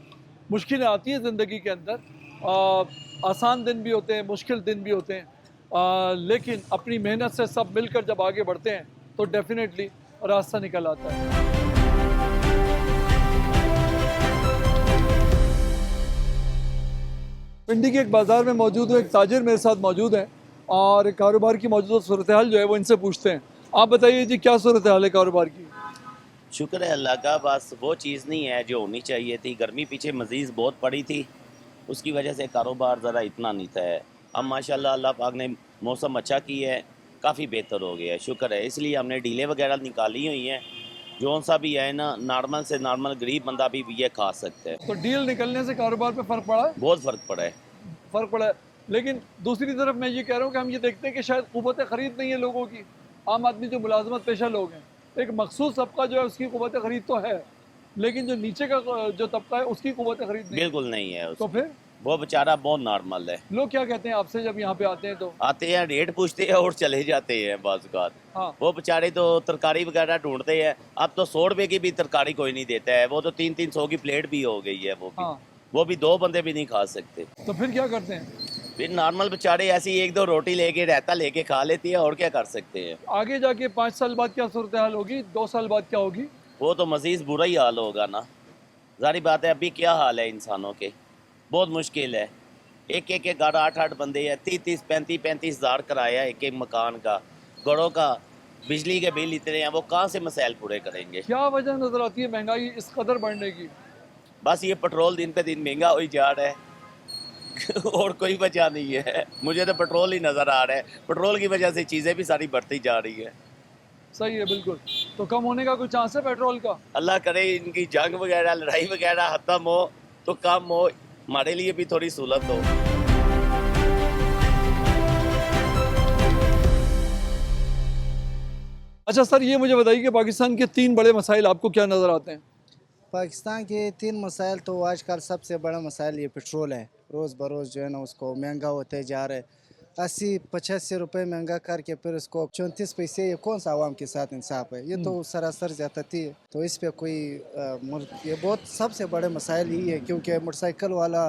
मुश्किलें आती हैं ज़िंदगी के अंदर, आसान दिन भी होते हैं, मुश्किल दिन भी होते हैं, लेकिन अपनी मेहनत से सब मिलकर जब आगे बढ़ते हैं तो डेफिनेटली रास्ता निकल आता है। पिंडी के एक बाज़ार में मौजूद हूँ, एक ताजिर मेरे साथ मौजूद है और कारोबार की मौजूदा सूरत हाल जो है वो इनसे पूछते हैं। आप बताइए जी, क्या सूरत हाल है कारोबार की? शुक्र है अल्लाह का, बस वो चीज़ नहीं है जो होनी चाहिए थी। गर्मी पीछे मज़ीद बहुत पड़ी थी, उसकी वजह से कारोबार ज़रा इतना नहीं था। अब माशाल्लाह अल्लाह पाक ने मौसम अच्छा किया है, काफ़ी बेहतर हो गया है, शुक्र है। इसलिए हमने डीले वगैरह निकाली हुई हैं, जो सा भी है ना, नॉर्मल से नॉर्मल गरीब बंदा भी ये खा सकता है। तो डील निकलने से कारोबार पे फ़र्क पड़ा है? बहुत फ़र्क पड़ा है, फ़र्क पड़ा है। लेकिन दूसरी तरफ मैं ये कह रहा हूँ कि हम ये देखते हैं कि शायद क़ुव्वत ख़रीद नहीं है लोगों की। आम आदमी जो मुलाजमत पेशा लोग हैं, एक मखसूस तबका जो है उसकी क़ुव्वत ख़रीद तो है, लेकिन जो नीचे का जो तबका है उसकी क़ुव्वत ख़रीद नहीं। बिल्कुल नहीं है। तो फिर वो बेचारा बहुत नॉर्मल है। लोग क्या कहते हैं आपसे जब यहाँ पे आते हैं? तो आते हैं, रेट पूछते हैं और चले जाते हैं बाज़। हाँ। वो बेचारे तो तरकारी वगैरह ढूंढते हैं। अब तो 100 रुपए की भी तरकारी कोई नहीं देता है, वो तो 300-300 की प्लेट भी हो गई है। हाँ। वो भी 2 बंदे भी नहीं खा सकते। तो फिर क्या करते हैं? फिर नॉर्मल बेचारे ऐसी 1-2 रोटी लेके, रहता लेके खा लेती है, और क्या कर सकते हैं। आगे जाके 5 साल बाद क्या सूरत हाल होगी, 2 साल बाद क्या होगी? वो तो मज़ीद बुरा ही हाल होगा ना, जारी बात है। अभी क्या हाल है इंसानों के, बहुत मुश्किल है। एक घर 8-8 बंदे हैं, 30-30, 35-35 हज़ार किराया एक मकान का, घरों का, बिजली के बिल इतने हैं, वो कहाँ से मसाइल पूरे करेंगे? क्या वजह नज़र आती है महंगाई इस कदर बढ़ने की? बस ये पेट्रोल दिन पे दिन महंगा हो ही जा रहा है और कोई वजह नहीं है। मुझे तो पेट्रोल ही नज़र आ रहा है, पेट्रोल की वजह से चीज़ें भी सारी बढ़ती जा रही है। सही है, बिल्कुल। तो कम होने का कोई चांस है पेट्रोल का? अल्लाह करे इनकी जंग वगैरह, लड़ाई वगैरह ख़त्म हो तो कम हो, हमारे लिए भी थोड़ी सहूलत हो। अच्छा सर, ये मुझे बताइए कि पाकिस्तान के 3 बड़े मसाइल आपको क्या नज़र आते हैं? पाकिस्तान के 3 मसाइल तो आजकल सबसे बड़ा मसाइल ये पेट्रोल है। रोज़ बरोज़ जो है ना उसको महंगा होते जा रहा है। 80-85 रुपये महंगा करके फिर इसको 34 पैसे, ये कौन सा आवाम के साथ इंसाफ है? ये तो सरासर ज़्यादती है। तो इस पे कोई ये बहुत सबसे बड़े मसाइल यही है, क्योंकि मोटरसाइकिल वाला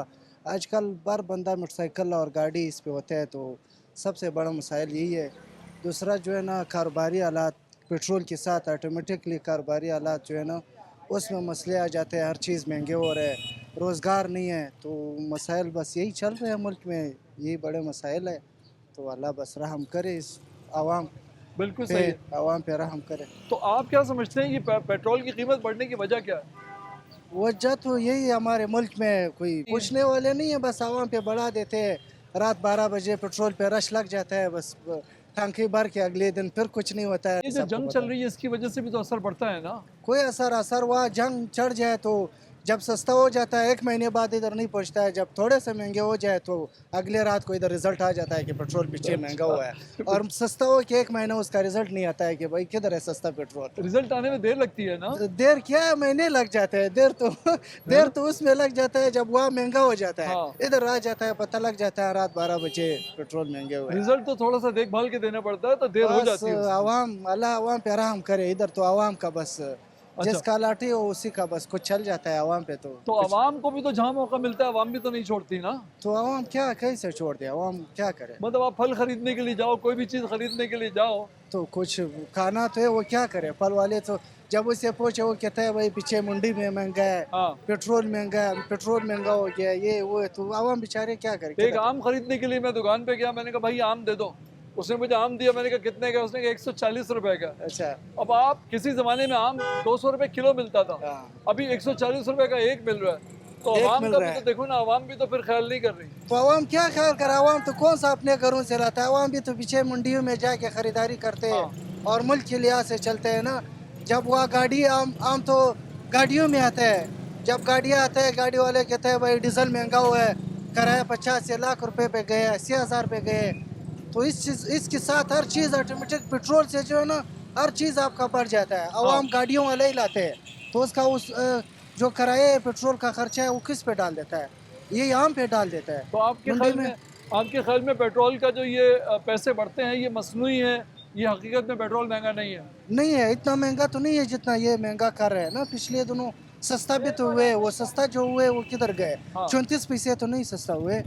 आजकल बार बंदा मोटरसाइकिल और गाड़ी इस पे होता है, तो सबसे बड़ा मसाइल यही है। दूसरा जो है ना कारोबारी हालात, पेट्रोल के साथ ऑटोमेटिकली कारोबारी हालात जो है ना उसमें मसले आ जाते हैं, हर चीज़ महंगे हो रहे हैं, रोज़गार नहीं है, तो मसाइल बस यही चल रहे हैं मुल्क में, यही बड़े मसाइल है। तो अल्लाह बस रहम करे इस आवाम, बिल्कुल सही है, आवाम पे रहम करे। तो आप क्या समझते हैं ये पेट्रोल की कीमत बढ़ने की वजह क्या है? वजह तो यही है, हमारे मुल्क में कोई पूछने वाले नहीं है, बस आवाम पे बढ़ा देते हैं। रात 12 बजे पेट्रोल पे रश लग जाता है, बस टंकी भर के अगले दिन फिर कुछ नहीं होता है। ये जो जंग चल रही है इसकी वजह से भी तो असर पड़ता है ना? कोई असर हुआ, जंग चढ़ जाए तो जब सस्ता हो जाता है 1 महीने बाद इधर नहीं पहुंचता है, जब थोड़े से महंगे हो जाए तो अगले रात को इधर रिजल्ट आ जाता है कि पेट्रोल पीछे महंगा हुआ है, और सस्ता हो कि 1 महीना उसका रिजल्ट नहीं आता है कि भाई किधर है सस्ता पेट्रोल। रिजल्ट आने में देर लगती है ना? देर क्या है, महीने लग जाते हैं। देर तो उसमें लग जाता है जब वहाँ महंगा हो जाता है, इधर आ जाता है, पता लग जाता है रात 12 बजे पेट्रोल महंगे हुए। रिजल्ट तो थोड़ा सा देखभाल के देना पड़ता है, तो देर हो जाती है। आवाम, अल्लाह आवाम पे रहम करे। इधर तो आवाम का बस जिसका लाठी हो उसी का बस कुछ चल जाता है आवाम पे। तो आवाम को भी तो जहाँ मौका मिलता है आवाम भी तो नहीं छोड़ती ना? तो आवाम क्या कैसे छोड़ दे, आवाम क्या करे? मतलब आप फल खरीदने के लिए जाओ, कोई भी चीज़ खरीदने के लिए जाओ तो कुछ खाना तो है, वो क्या करे? फल वाले तो जब उससे पूछे वो कहता है भाई पीछे मंडी में महंगा है, पेट्रोल महंगा हो गया, ये वो, तो आवाम बेचारे क्या करे? एक आम खरीदने के लिए मैं दुकान पे गया, मैंने कहा भाई आम दे दो, उसने मुझे आम दिया, मैंने कहा कितने का? उसने कहा 140 रुपए का। अच्छा। अब आप किसी जमाने में आम 200 रुपए किलो मिलता था, अभी 140 रुपए का एक मिल रहा है, तो आवाम का भी तो देखो ना, आवाम भी तो फिर ख्याल नहीं कर रही। तो आवाम क्या ख्याल करे? आवाम तो कौन सा अपने घरों से लाता है, आवाम भी तो पीछे मंडियों में जाके खरीदारी करते हैं और मुल्क के लिहाज से चलते हैं ना। जब वह गाड़ी आम तो गाड़ियों में आता है, जब गाड़ियाँ आता है गाड़ी वाले कहते हैं भाई डीजल महंगा हुआ है, किराया 50 से लाख रुपए पे गए, 80,000 पे गए, तो इसके साथ हर चीज़ ऑटोमेटिक पेट्रोल से जो है ना हर चीज़ आपका बढ़ जाता है। आवाम गाड़ियों वाले ही लाते हैं, तो उसका उस जो किराए पेट्रोल का खर्चा है वो किस पे डाल देता है? ये आम पे डाल देता है। तो आपके ख्याल में पेट्रोल का जो ये पैसे बढ़ते हैं ये मसनूई है, ये हकीकत में पेट्रोल महंगा नहीं है? नहीं है, इतना महंगा तो नहीं है जितना ये महंगा कर रहे हैं ना। पिछले दिनों सस्ता भी तो हुए, वो सस्ता जो हुए वो किधर गए? 34 पैसे तो नहीं सस्ता हुए।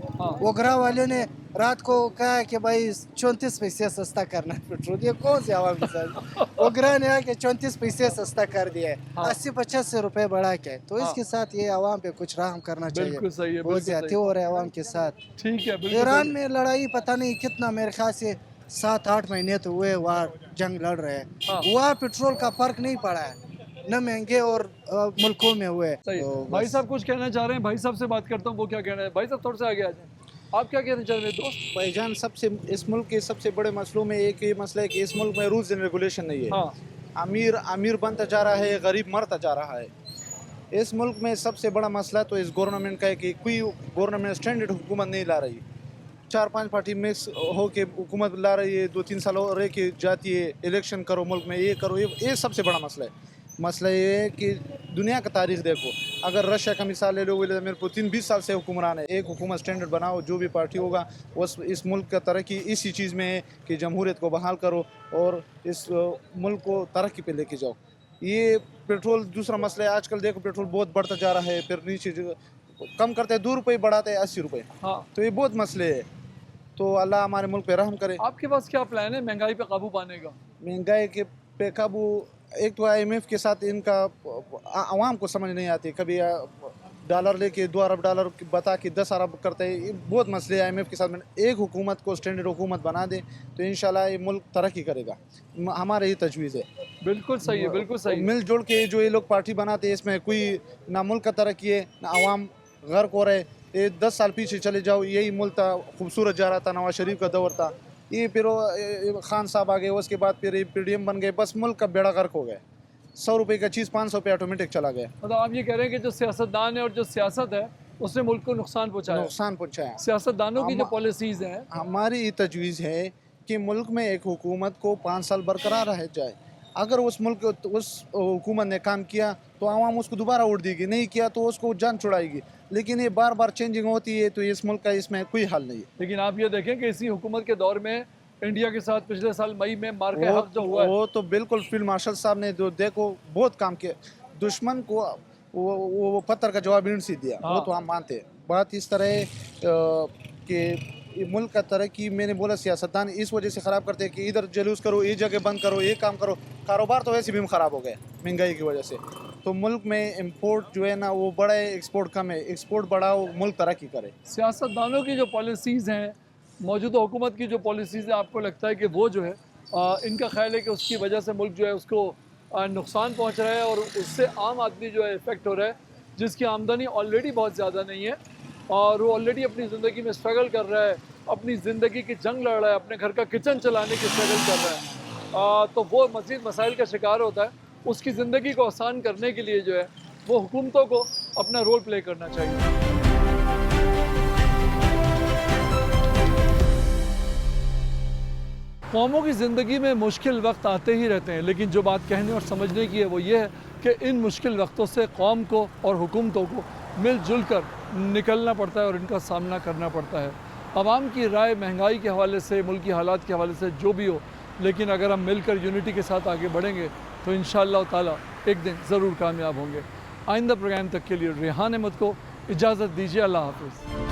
ओगरा वाले ने रात को कहा कि भाई 34 पैसे सस्ता करना है पेट्रोल। ये कौन से आवाम के साथ? ओगरा ने आके 34 पैसे सस्ता कर दिया है, 80-85 रुपए बढ़ा के। तो इसके साथ ये आवाम पे कुछ रहम करना चाहिए। बिल्कुल सही है, बहुत ज्यादा हो रहा है आवाम के साथ। ठीक है, बिल्कुल ईरान में लड़ाई पता नहीं कितना, मेरे ख्याल से 7-8 महीने तो हुए वहाँ जंग लड़ रहे हैं। वहाँ पेट्रोल का फर्क नहीं पड़ा है, न महंगे और मुल्कों में हुए। तो भाई साहब कुछ कहना चाह रहे हैं, भाई साहब से बात करता हूँ वो क्या कहना है। भाई साहब थोड़ा सा आगे आ जाए, आप क्या कहना चाह रहे हैं दोस्त? भाईजान, सबसे इस मुल्क के सबसे बड़े मसलों में एक ये मसला है कि इस मुल्क में रूल्स एंड रेगुलेशन नहीं है। अमीर अमीर बनता जा रहा है, गरीब मरता जा रहा है। इस मुल्क में सबसे बड़ा मसला तो इस गवर्नमेंट का है कि कोई गवर्नमेंट स्टैंडर्ड हुकूमत नहीं ला रही। 4-5 पार्टी मिक्स हो के हुकूमत ला रही है, 2-3 साल और रह के जाती है। इलेक्शन करो मुल्क में, ये करो, ये सबसे बड़ा मसला है। मसला ये है कि दुनिया का तारीख देखो, अगर रशिया का मिसाल ले लो, व्लादिमीर पुतिन 20 साल से हुक्मरान है। एक हुकूमत स्टैंडर्ड बनाओ, जो भी पार्टी होगा इस मुल्क का तरक्की इसी चीज़ में है कि जमहूरियत को बहाल करो और इस मुल्क को तरक्की पे लेके जाओ। ये पेट्रोल दूसरा मसला है। आजकल देखो पेट्रोल बहुत बढ़ता जा रहा है, फिर नीचे कम करते हैं 2 रुपये बढ़ाते हैं 80 रुपये। तो ये बहुत मसले है। तो अल्लाह हमारे मुल्क पे रहम करे। आपके पास क्या प्लान है महंगाई पे काबू पाने का? महंगाई के पे काबू, एक तो IMF के साथ इनका आवाम को समझ नहीं आती। कभी डॉलर लेके 2 अरब डॉलर बता के 10 अरब करते हैं। ये बहुत मसले IMF के साथ। एक हुकूमत को स्टैंडर्ड हुकूमत बना दे तो इंशाल्लाह ये मुल्क तरक्की करेगा। हमारा ये तजवीज़ है। बिल्कुल सही है, बिल्कुल सही। मिलजुल के जो ये लोग पार्टी बनाते हैं, इसमें कोई ना मुल्क का तरक्की है ना आवाम गर्क हो रहे। ये 10 साल पीछे चले जाओ, यही मुल्क था, खूबसूरत जा रहा था, नवाज शरीफ का दौर था। ये फिर खान साहब आ गए, उसके बाद फिर PDM बन गए, बस मुल्क का बेड़ा गर्क हो गया। 100 रुपये का चीज़ 500 पे ऑटोमेटिक चला गया। मतलब आप ये कह रहे हैं कि जो सियासतदान है और जो सियासत है उसने मुल्क को नुकसान पहुँचाया। सियासतदानों की जो पॉलिसीज़ हैं, हमारी ये तजवीज़ है कि मुल्क में एक हुकूमत को 5 साल बरकरार रह जाए। अगर उस मुल्क उस हुकूमत ने काम किया तो आवाम उसको दोबारा वोट देगी, नहीं किया तो उसको जान छुड़ाएगी। लेकिन ये बार बार चेंजिंग होती है, तो इस मुल्क का इसमें कोई हल नहीं है। लेकिन आप ये देखें कि इसी हुकूमत के दौर में इंडिया के साथ पिछले साल मई में मार्के हक जो हुआ है, वो तो बिल्कुल फील्ड मार्शल साहब ने जो देखो बहुत काम किया। दुश्मन को वो पत्थर का जवाब ईंट से दिया। वो तो हम मानते हैं। बात इस तरह कि मुल्क का तरक्की, मैंने बोला सियासतदान इस वजह से ख़राब करते हैं कि इधर जलूस करो, ये जगह बंद करो, ये काम करो। कारोबार तो वैसे भी ख़राब हो गया महंगाई की वजह से। तो मुल्क में इंपोर्ट जो है ना वो बड़ा है, एक्सपोर्ट कम है। एक्सपोर्ट बढ़ाओ, मुल्क तरक्की करे। सियासतदानों की जो पॉलिसीज़ हैं, मौजूदा हुकूमत की जो पॉलिसीज़ हैं, आपको लगता है कि वो जो है इनका ख्याल है कि उसकी वजह से मुल्क जो है उसको नुकसान पहुँच रहा है और उससे आम आदमी जो है इफ़ेक्ट हो रहा है, जिसकी आमदनी ऑलरेडी बहुत ज़्यादा नहीं है और वो ऑलरेडी अपनी ज़िंदगी में स्ट्रगल कर रहा है, अपनी ज़िंदगी की जंग लड़ रहा है, अपने घर का किचन चलाने की स्ट्रगल कर रहा है, तो वो मज़ीद मसाइल का शिकार होता है। उसकी ज़िंदगी को आसान करने के लिए जो है वो हुकूमतों को अपना रोल प्ले करना चाहिए। कौमों की ज़िंदगी में मुश्किल वक्त आते ही रहते हैं, लेकिन जो बात कहने और समझने की है वो ये है कि इन मुश्किल वक्तों से कौम को और हुकूमतों को मिलजुल कर निकलना पड़ता है और इनका सामना करना पड़ता है। आवाम की राय महंगाई के हवाले से, मुल्क की हालात के हवाले से जो भी हो, लेकिन अगर हम मिलकर यूनिटी के साथ आगे बढ़ेंगे तो इंशाअल्लाह ताला एक दिन ज़रूर कामयाब होंगे। आइंदा प्रोग्राम तक के लिए रेहान अहमद को इजाज़त दीजिए। अल्लाह हाफ़िज़।